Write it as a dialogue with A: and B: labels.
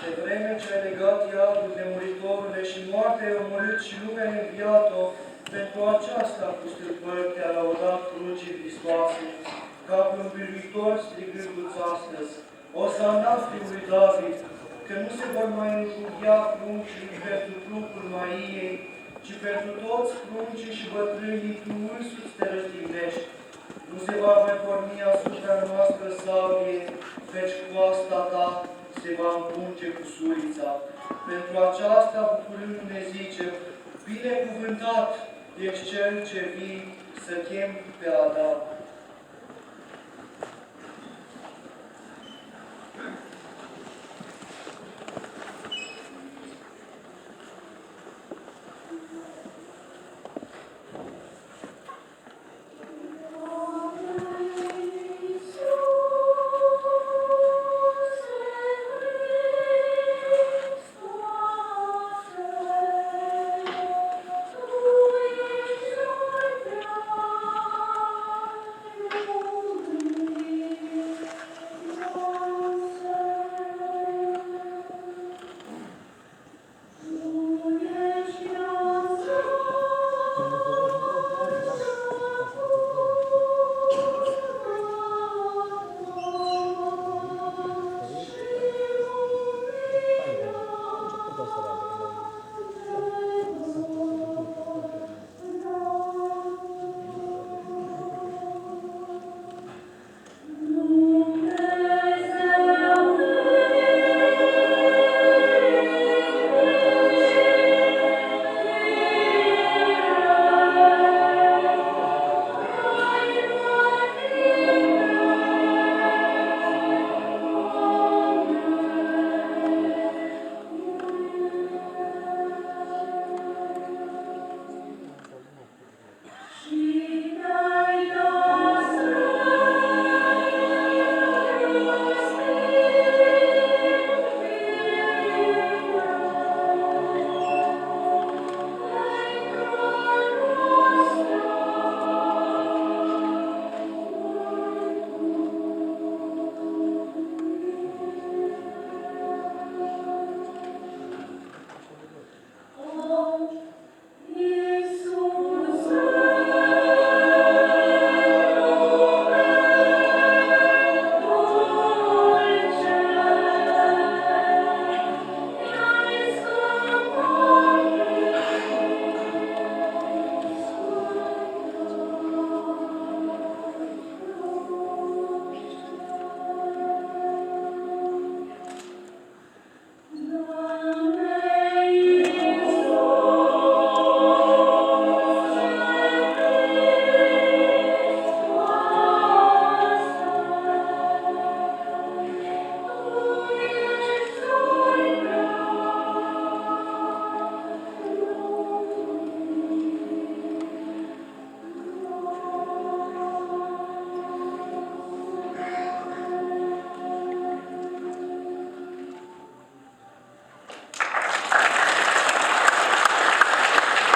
A: De vreme ce ai legat iadul de muritorule și moartea ai omorât și lumea ai înviat-o, pentru aceasta cu stâlpări te-a laudat crucii Hristoase, ca pe un biruitor strigându-ți astăzi, Osana fiului David, că nu se vor mai înjughia pruncii pentru trupul Maiei, ci pentru toți pruncii și bătrânii tu însuți te răstignești. Nu se va mai porni asupra noastră sabie, căci coasta ta se va împunge cu surița. Pentru aceasta, bucurându-ne zicem, binecuvântat ești cel ce vii să chem pe Adam.